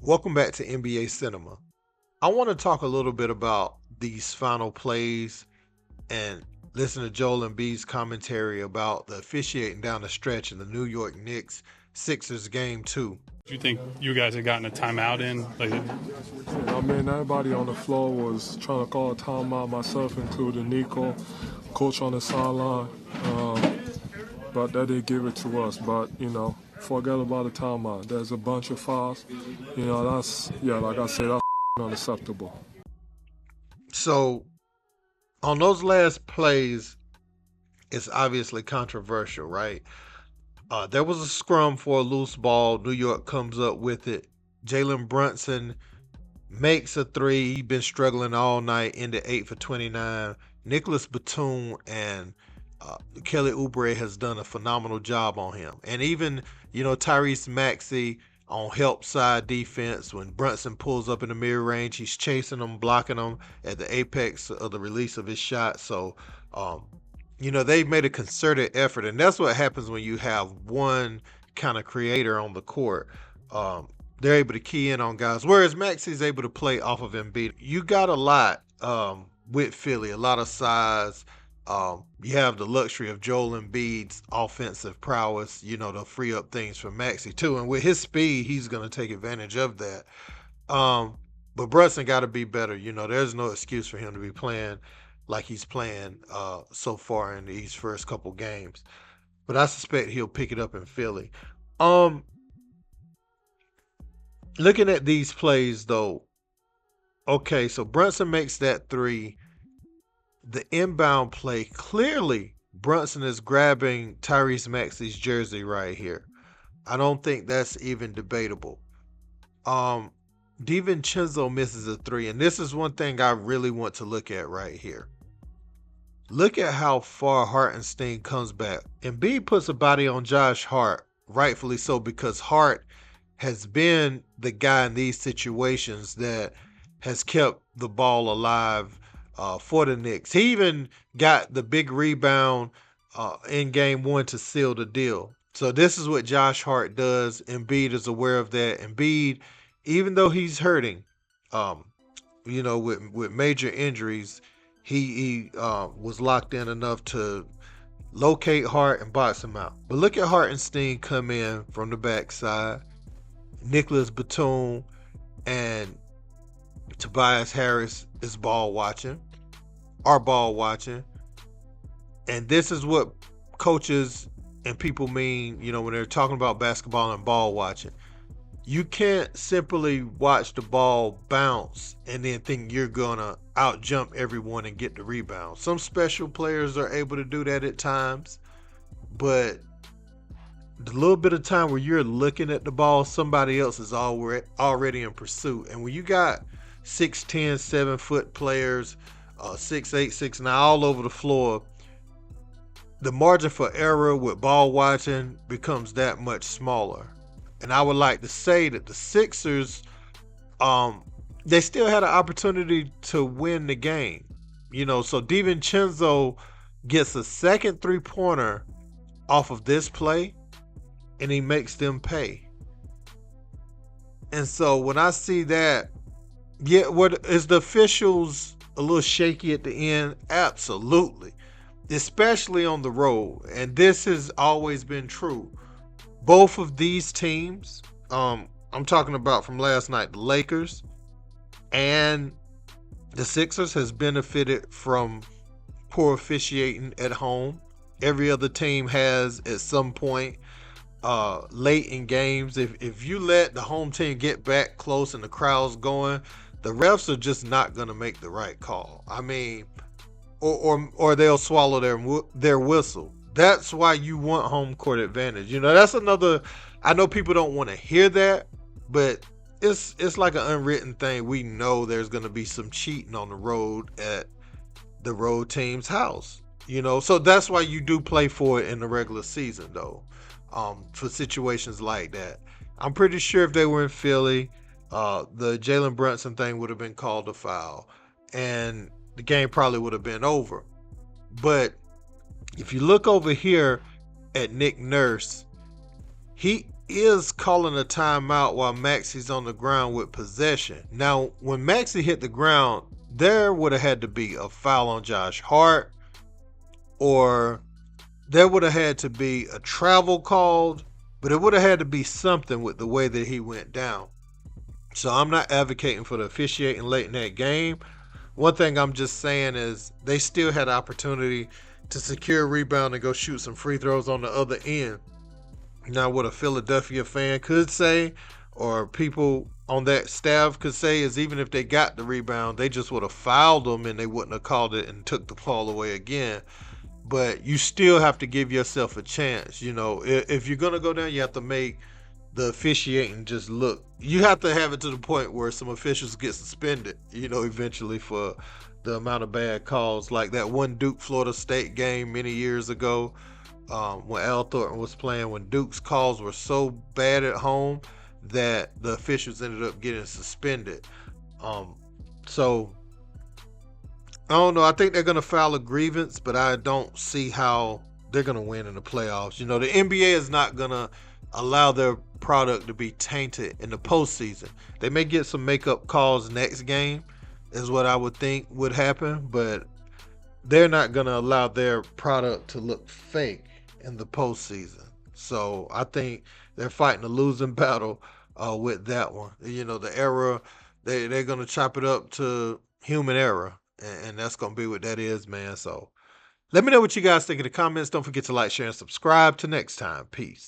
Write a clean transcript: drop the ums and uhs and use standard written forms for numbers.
Welcome back to NBA Cinema. I want to talk a little bit about these final plays and listen to Joel Embiid's commentary about the officiating down the stretch in the New York Knicks Sixers game 2. Do you think you guys had gotten a timeout in? I mean, everybody on the floor was trying to call a timeout, myself including Nico, coach on the sideline. But they didn't give it to us. But, forget about the timeout. There's a bunch of fouls. Like I said, that's unacceptable. So, on those last plays, it's obviously controversial, right? There was a scrum for a loose ball. New York comes up with it. Jalen Brunson makes a three. He's been struggling all night, into 8 for 29. Nicholas Batum and Kelly Oubre has done a phenomenal job on him. And even, Tyrese Maxey on help side defense, when Brunson pulls up in the mid range, he's chasing him, blocking him at the apex of the release of his shot. So, they've made a concerted effort. And that's what happens when you have one kind of creator on the court. They're able to key in on guys, whereas Maxey's able to play off of Embiid. You got a lot with Philly, a lot of size. You have the luxury of Joel Embiid's offensive prowess, to free up things for Maxey too. And with his speed, he's going to take advantage of that. But Brunson got to be better. There's no excuse for him to be playing like he's playing so far in these first couple games. But I suspect he'll pick it up in Philly. Looking at these plays, though, okay, so Brunson makes that three. The inbound play, clearly Brunson is grabbing Tyrese Maxey's jersey right here. I don't think that's even debatable. DiVincenzo misses a three, and this is one thing I really want to look at right here. Look at how far Hartenstein comes back. Embiid puts a body on Josh Hart, rightfully so, because Hart has been the guy in these situations that has kept the ball alive for the Knicks. He even got the big rebound in game 1 to seal the deal. So this is what Josh Hart does. Embiid is aware of that. Embiid, even though he's hurting, with major injuries, he was locked in enough to locate Hart and box him out. But look at Hartenstein come in from the backside. Nicholas Batum and Tobias Harris is ball watching. And this is what coaches and people mean, when they're talking about basketball and ball watching. You can't simply watch the ball bounce and then think you're going to out-jump everyone and get the rebound. Some special players are able to do that at times, but the little bit of time where you're looking at the ball, somebody else is already in pursuit. And when you got 6'10", 7-foot players, 6'8", 6'9", all over the floor, the margin for error with ball watching becomes that much smaller. And I would like to say that the Sixers, they still had an opportunity to win the game. So DiVincenzo gets a second three-pointer off of this play, and he makes them pay. And so when I see that, what is the officials a little shaky at the end? Absolutely. Especially on the road. And this has always been true. Both of these teams, I'm talking about from last night, the Lakers and the Sixers has benefited from poor officiating at home. Every other team has at some point late in games. If you let the home team get back close and the crowd's going, the refs are just not going to make the right call. I mean, or they'll swallow their whistle. That's why you want home court advantage. That's another. I know people don't want to hear that, but it's like an unwritten thing. We know there's going to be some cheating on the road at the road team's house. So that's why you do play for it in the regular season, though, for situations like that. I'm pretty sure if they were in Philly, the Jalen Brunson thing would have been called a foul, and the game probably would have been over. But if you look over here at Nick Nurse, he is calling a timeout while Maxi's on the ground with possession. Now, when Maxi hit the ground, there would have had to be a foul on Josh Hart, or there would have had to be a travel called, but it would have had to be something with the way that he went down. So I'm not advocating for the officiating late in that game. One thing I'm just saying is they still had opportunity to secure a rebound and go shoot some free throws on the other end. Now, what a Philadelphia fan could say, or people on that staff could say, is even if they got the rebound, they just would have fouled them and they wouldn't have called it and took the ball away again. But you still have to give yourself a chance. You know, if you're going to go down, you have to make the officiating just look. You have to have it to the point where some officials get suspended, you know, eventually for the amount of bad calls. Like that one Duke Florida State game many years ago, when Al Thornton was playing, when Duke's calls were so bad at home that the officials ended up getting suspended. So I don't know. I think they're going to file a grievance, but I don't see how they're going to win in the playoffs. You know, the NBA is not going to allow their product to be tainted in the postseason. They may get some makeup calls next game, is what I would think would happen, but they're not going to allow their product to look fake in the postseason. So I think they're fighting a losing battle with that one. You know, the error, they're going to chop it up to human error, and that's going to be what that is, man. So let me know what you guys think in the comments. Don't forget to like, share, and subscribe. Till next time. Peace.